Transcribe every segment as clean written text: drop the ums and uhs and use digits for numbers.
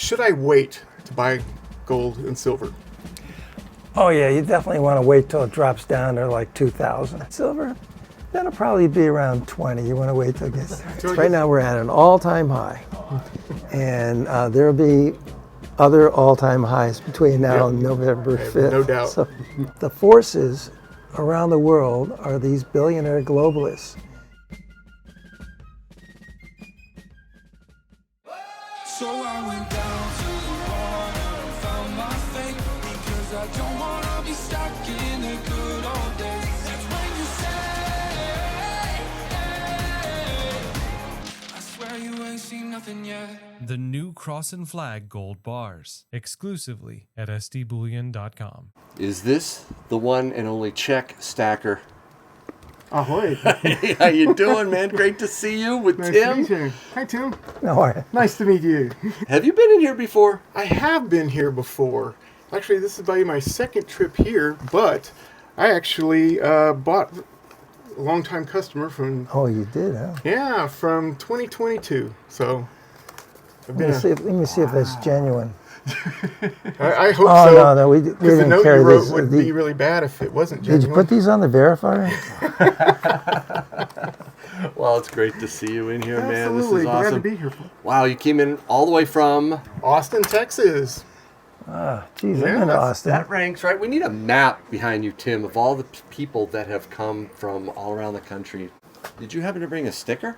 Should I wait to buy gold and silver? Oh yeah, you definitely want to wait till it drops down to like 2,000. Silver, that'll probably be around 20. You want to wait till it gets there. Right now we're at an all-time high, and there'll be other all-time highs between now and November 5th. No doubt. So the forces around the world are these billionaire globalists. So I went down to the water and found my fate, because I don't wanna be stuck in the good old days. That's when you say, I swear you ain't seen nothing yet. The new Cross and Flag gold bars, exclusively at sdbullion.com. Is this the one and only Czech Stacker? Ahoy. Hey, how you doing, man? Great to see you with Nice Tim. to meet you. Hi, Tim. How are you? Nice to meet you. Have you been in here before? I have been here before. Actually, this is probably my second trip here, but I actually bought a long-time customer from, Oh, you did, huh? yeah, from 2022. So, I've been Let me see if that's genuine. I hope Oh, so. no, we Because the didn't note carry you wrote these. would be really bad if it wasn't Did you genuine. put these on the verifier? Well, it's great to see you in here, man. Absolutely. This is Glad awesome. to be here. Wow, you came in all the way from... Austin, Texas. Geez, Yeah, I'm in that's- Austin. That ranks, right? We need a map behind you, Tim, of all the people that have come from all around the country. Did you happen to bring a sticker?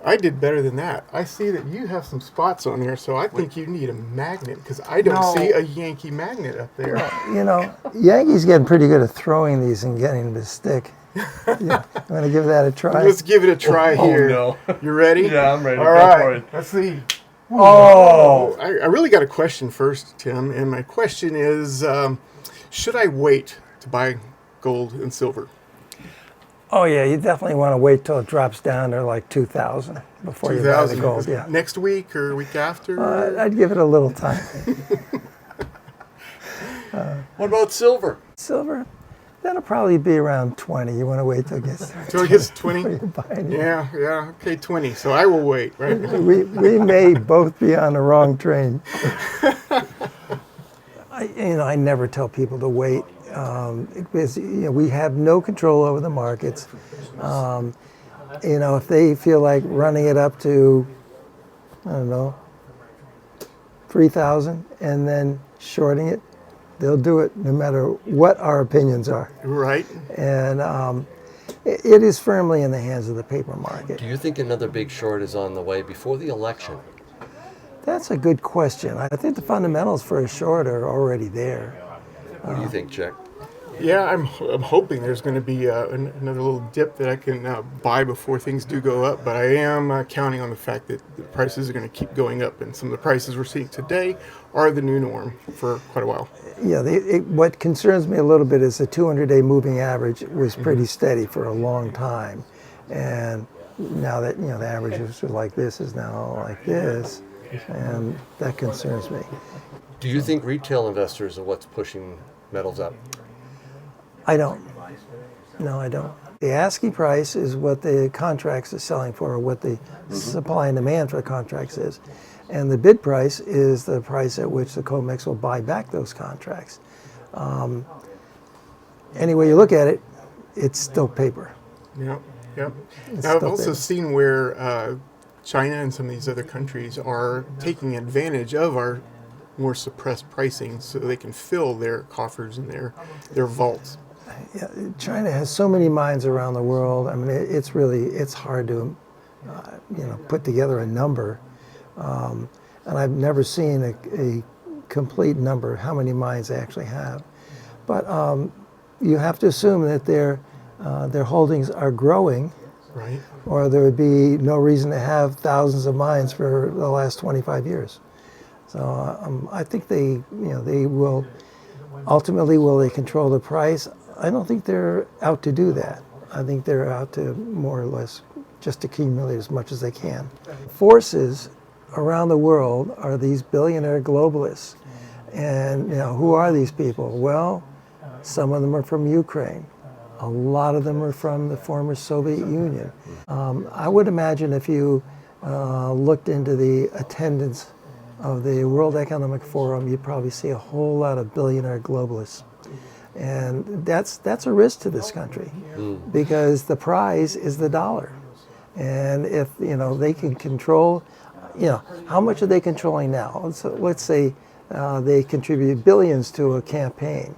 I did better than that. I see that you have some spots on there, so I think you need a magnet, because I don't No. see a Yankee magnet up there. You know, Yankees getting pretty good at throwing these and getting them to stick. Yeah, I'm going to give that a try. Let's give it a try here. no. You ready? Yeah, I'm ready. All Go right. for it. Let's see. Oh! I really got a question first, Tim, and my question is, should I wait to buy gold and silver? Oh yeah, you definitely want to wait till it drops down to like 2,000 before you buy the gold. Yeah, Next week or week after? I'd give it a little time. What about silver? Silver, that'll probably be around 20. You want to wait till it gets there. Till it gets 20? Before you buy it. Yeah, okay, 20. So I will wait, right? We may both be on the wrong train. I never tell people to wait because we have no control over the markets. If they feel like running it up to, I don't know, 3,000 and then shorting it, they'll do it no matter what our opinions are. Right. And it is firmly in the hands of the paper market. Do you think another big short is on the way before the election? That's a good question. I think the fundamentals for a short are already there. What do you think, Jack? Yeah, I'm hoping there's going to be another little dip that I can buy before things do go up, but I am counting on the fact that the prices are going to keep going up, and some of the prices we're seeing today are the new norm for quite a while. Yeah, what concerns me a little bit is the 200-day moving average was pretty steady for a long time, and now that the average is like this is now like this, and that concerns me. Do you think retail investors are what's pushing metals up? I don't. No, I don't. The asking price is what the contracts are selling for, or what the supply and demand for the contracts is. And the bid price is the price at which the COMEX will buy back those contracts. Any way you look at it, it's still paper. Yep. Now, I've still also there. seen where China and some of these other countries are taking advantage of our more suppressed pricing so they can fill their coffers and their vaults. Yeah, China has so many mines around the world. I mean, it's hard to, put together a number. And I've never seen a complete number of how many mines they actually have. But you have to assume that their holdings are growing, Right. or there would be no reason to have thousands of mines for the last 25 years. So I think they will, ultimately, will they control the price? I don't think they're out to do that. I think they're out to more or less just accumulate as much as they can. Forces around the world are these billionaire globalists. And who are these people? Well, some of them are from Ukraine. A lot of them are from the former Soviet Union. I would imagine if you looked into the attendance of the World Economic Forum, you'd probably see a whole lot of billionaire globalists. And that's a risk to this country because the prize is the dollar. And if, they can control, how much are they controlling now? So let's say they contribute billions to a campaign.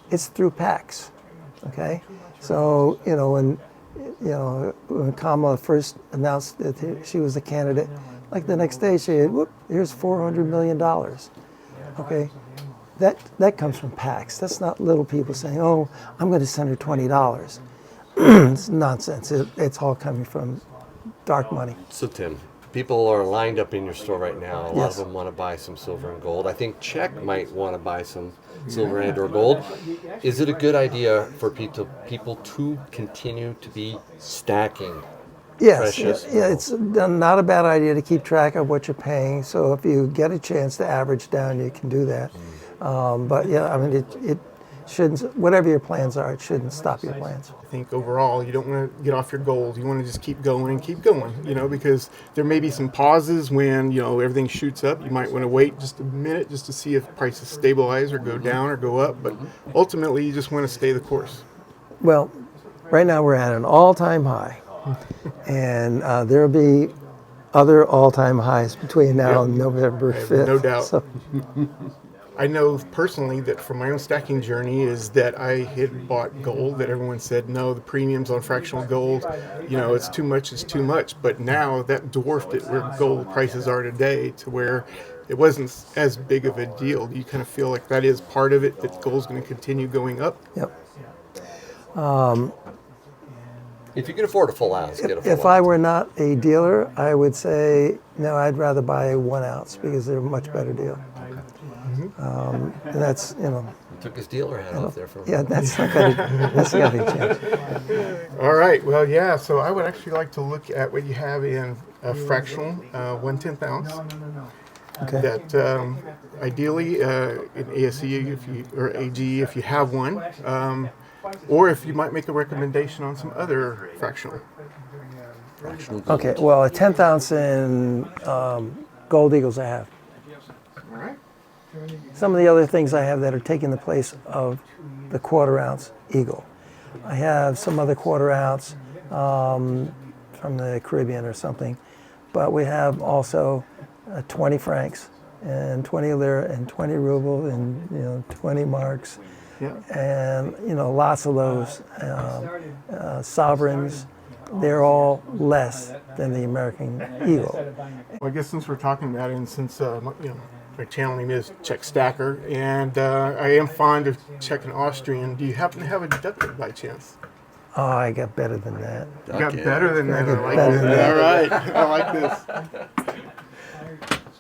It's through PACs, okay? So, when Kamala first announced that she was a candidate, like the next day she had, whoop, here's $400 million, okay? That comes from PACs. That's not little people saying, oh, I'm going to send her $20. It's nonsense. It's all coming from dark money. So Tim, people are lined up in your store right now. A lot Yes. of them want to buy some silver and gold. I think Czech might want to buy some silver and or gold. Is it a good idea for people to continue to be stacking? Yes, Precious. yeah, it's not a bad idea to keep track of what you're paying. So if you get a chance to average down, you can do that. But yeah, I mean, it shouldn't. Whatever your plans are, it shouldn't stop your plans. I think overall you don't want to get off your goals. You want to just keep going and keep going, because there may be some pauses when, everything shoots up. You might want to wait just a minute just to see if prices stabilize or go down or go up. But ultimately, you just want to stay the course. Well, right now we're at an all-time high, and there'll be other all-time highs between now and November I have 5th. no doubt. So, I know personally that from my own stacking journey is that I had bought gold that everyone said, no, the premiums on fractional gold, it's too much. But now that dwarfed it where gold prices are today to where it wasn't as big of a deal. You kind of feel like that is part of it, that gold's going to continue going up. yep. If you can afford a full ounce, get a full If ounce. I were not a dealer, I would say, no, I'd rather buy 1 ounce because they're a much better deal. And that's, He took his dealer hat off there for a yeah, moment. that's not going to change. All right. Well, yeah. So I would actually like to look at what you have in a fractional 1/10 ounce. Okay. That ideally in ASE or AG if you have one, or if you might make a recommendation on some other fractional. Fractional gold. Okay, well, a 10th ounce in Gold Eagles I have. All right. Some of the other things I have that are taking the place of the 1/4 ounce Eagle. I have some other 1/4 ounce from the Caribbean or something, but we have also 20 francs and 20 lira and 20 ruble and 20 marks. Yeah. And lots of those sovereigns. They're all less than the American Eagle. Well, I guess since we're talking about it, and since my channel name is Czech Stacker, and I am fond of Czech and Austrian, do you happen to have a ducat by chance? Oh, I got better than that. You got better than that. I like better it. than that. All right. I like this.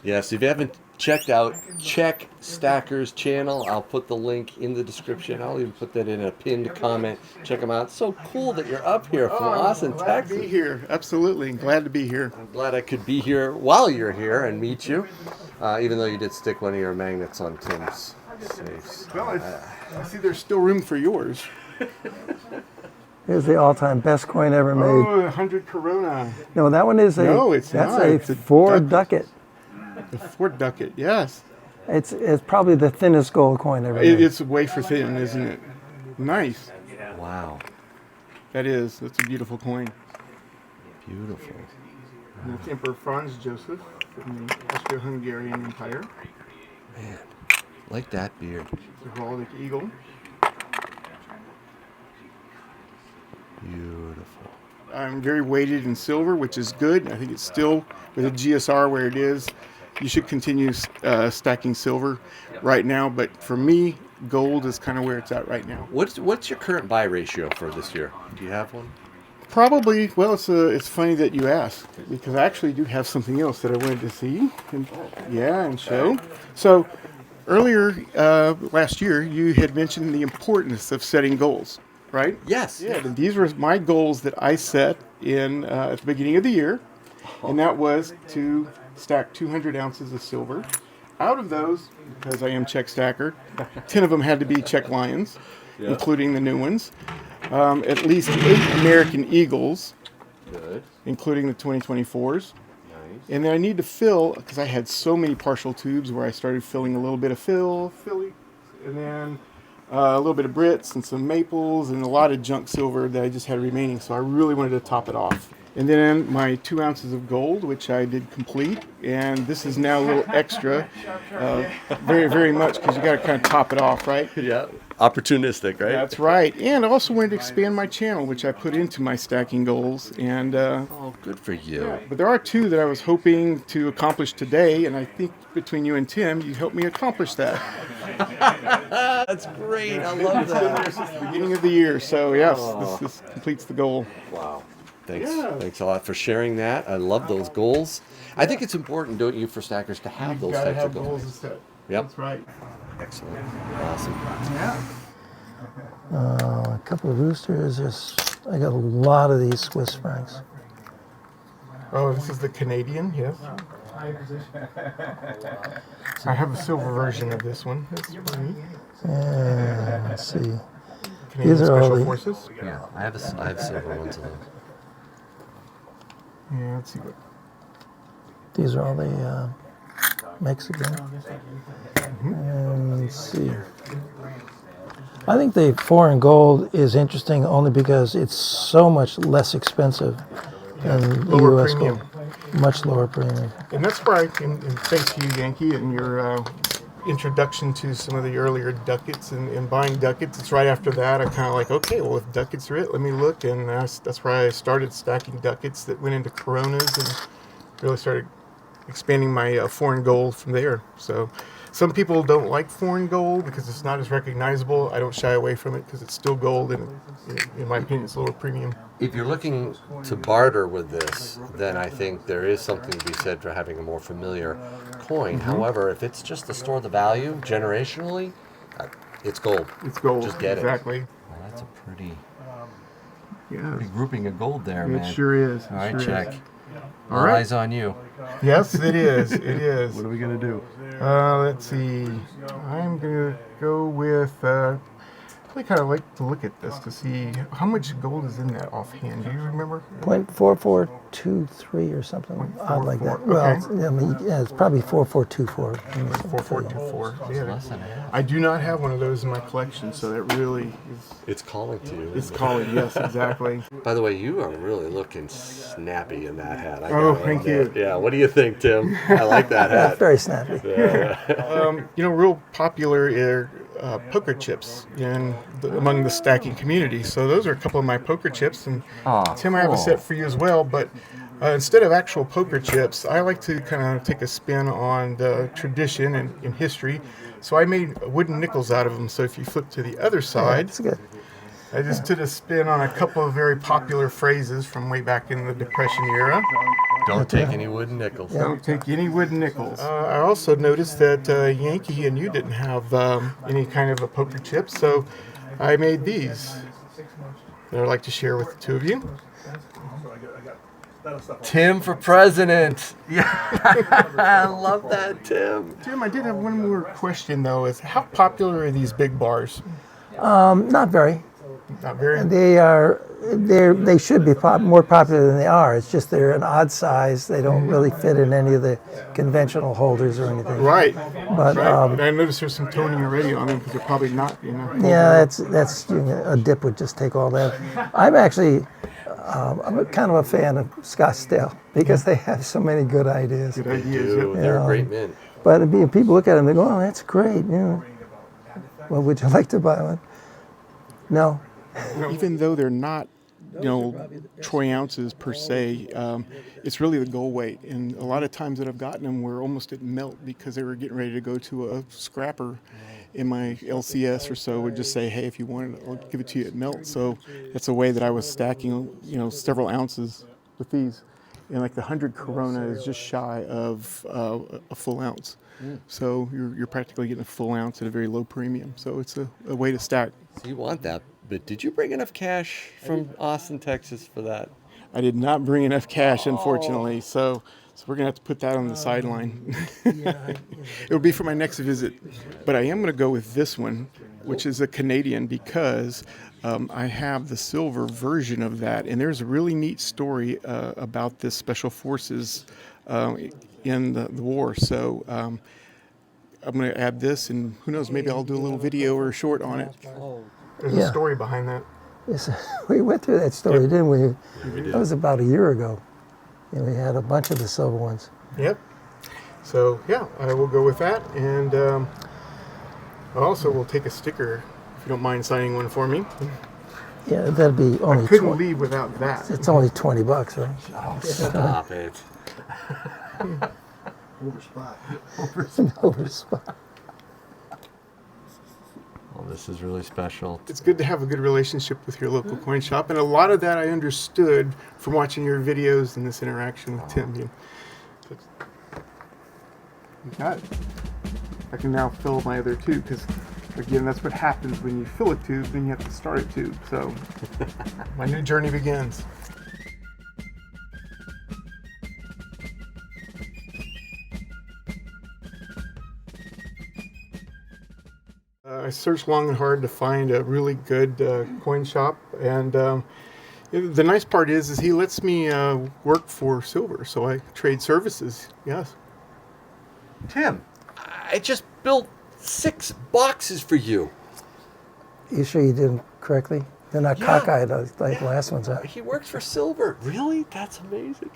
Yes, if you haven't checked out Czech Stacker's channel, I'll put the link in the description. I'll even put that in a pinned comment. Check them out. It's so cool that you're up here from Austin, Glad Texas. to be here. Absolutely. Glad to be here. I'm glad I could be here while you're here and meet you, even though you did stick one of your magnets on Tim's safes. Well, I see there's still room for yours. Here's the all-time best coin ever made. Oh, 100 Corona. No, that one is a. No, it's that's not. a It's a 4 ducat. ducat. The 4 ducat, yes. It's probably the thinnest gold coin ever made. It's wafer thin, isn't it? Nice. Wow. That is. That's a beautiful coin. Beautiful. And that's Emperor Franz Joseph from the Austro-Hungarian Empire. Man, like that beard. The heraldic eagle. Beautiful. I'm very weighted in silver, which is good. I think it's still, with a GSR where it is, you should continue stacking silver right now. But for me, gold is kind of where it's at right now. What's your current buy ratio for this year? Do you have one? Probably, well, it's funny that you ask, because I actually do have something else that I wanted to see and show. So earlier last year, you had mentioned the importance of setting goals, right? Yes. Yeah, and these were my goals that I set in at the beginning of the year, and that was to stack 200 ounces of silver. Out of those, because I am Czech Stacker, 10 of them had to be Czech Lions, including the new ones. At least 8 American Eagles, Good. including the 2024s. Nice. And then I need to fill, because I had so many partial tubes where I started filling a little bit of Philly, and then a little bit of Brits and some maples and a lot of junk silver that I just had remaining. So I really wanted to top it off. And then my 2 ounces of gold, which I did complete. And this is now a little extra, very, very much, because you got to kind of top it off, right? Yeah. Opportunistic, right? That's right. And I also wanted to expand my channel, which I put into my stacking goals. And Oh, good for you. yeah, but there are 2 that I was hoping to accomplish today, and I think between you and Tim, you helped me accomplish that. That's great. I love that. Since the beginning of the year, so yes, this completes the goal. Wow. Thanks. Yeah. Thanks a lot for sharing that. I love those goals. I think it's important, don't you, for stackers to have those Gotta types have of goals. goals set. Yep. That's right. Excellent. Awesome. Yeah. A couple of roosters. I got a lot of these Swiss francs. Oh, this is the Canadian, yes. I have a silver version of this one. That's pretty neat. And let's see. Canadian These are all Special the- Forces. Yeah, I have silver ones of those. Yeah, let's see what. These are all the Mexican. And let's see. I think the foreign gold is interesting only because it's so much less expensive than the Lower U.S. premium. gold. Much lower premium. And that's where and thanks to you, Yankee, and your introduction to some of the earlier ducats and buying ducats. It's right after that I kind of like, okay, well, if ducats are it, let me look. And that's where I started stacking ducats that went into coronas and really started expanding my foreign gold from there. So some people don't like foreign gold because it's not as recognizable. I don't shy away from it because it's still gold, and in my opinion, it's lower premium. If you're looking to barter with this, then I think there is something to be said for having a more familiar coin. However, if it's just to store the value generationally, it's gold. It's gold. Just get it. Exactly. Well, that's a pretty Yeah. grouping of gold there, It man. sure is. All right, Sure is. check. All All right. eyes on you. Yes, it is. It is. What are we gonna do? Let's see. I'm gonna go with. I kind of like to look at this to see how much gold is in that offhand. Do you remember? 0.4423 or something odd like that. 0.44, Well, okay. it's probably 4424. 4424. Yeah. Less than half. I do not have one of those in my collection, so that really is. It's calling to you. It's calling. Yes, exactly. By the way, you are really looking snappy in that hat. I Oh, gotta thank admit. you. Yeah. What do you think, Tim? I like that Yeah, hat. very snappy. Real popular are poker chips among the stacking community. So those are a couple of my poker chips, and Tim, I have a set for you as well. But instead of actual poker chips, I like to kind of take a spin on the tradition and history. So I made wooden nickels out of them. So if you flip to the other side, It's good. I just took a spin on a couple of very popular phrases from way back in the Depression era. Don't take any wooden nickels. Don't take any wooden nickels. I also noticed that Yankee and you didn't have any kind of a poker chip, so I made these that I'd like to share with the two of you. Tim for president. Yeah, I love that, Tim. Tim, I did have one more question though: is how popular are these big bars? Not very. Not very. They should be more popular than they are. It's just they're an odd size. They don't really fit in any of the conventional holders or anything. Right. But And I noticed there's some toning already on them because they're probably not. yeah, that's a dip would just take all that. I'm actually I'm kind of a fan of Scottsdale because they have so many good ideas. Good ideas. Dude, Yep. they're a great mint. But if people look at them, they go, "Oh, that's great." Well, would you like to buy one? No. Even though they're not, troy ounces per se, it's really the gold weight. And a lot of times that I've gotten them were almost at melt because they were getting ready to go to a scrapper in my LCS or so would just say, hey, if you want it, I'll give it to you at melt. So that's a way that I was stacking, several ounces with these. And like the 100 Corona is just shy of a full ounce. So you're practically getting a full ounce at a very low premium. So it's a way to stack. So you want that, but did you bring enough cash from Austin, Texas for that? I did not bring enough cash, unfortunately. So we're going to have to put that on the sideline. It'll be for my next visit. But I am going to go with this one, which is a Canadian, because I have the silver version of that. And there's a really neat story about this Special Forces in the war. So I'm going to add this, and who knows, maybe I'll do a little video or a short on it. There's a Yeah. story behind that. Yes, we went through that story, Yep. didn't we? we did. That was about a year ago. And we had a bunch of the silver ones. Yep. So yeah, I will go with that, and I also will take a sticker if you don't mind signing one for me. Yeah, that'd be only I couldn't 20. leave without that. It's only $20, right? Oh, stop it. Over spot. Well, this is really special. It's good to have a good relationship with your local coin shop, and a lot of that I understood from watching your videos and this interaction with Tim. You got it. I can now fill my other tube, because again, that's what happens when you fill a tube, then you have to start a tube. So my new journey begins. I searched long and hard to find a really good coin shop, and the nice part is he lets me work for silver, so I trade services. Yes. Tim, I just built 6 boxes for you. You sure you did them correctly? They're not Yeah. cockeyed like last ones are. He works for silver. Really? That's amazing.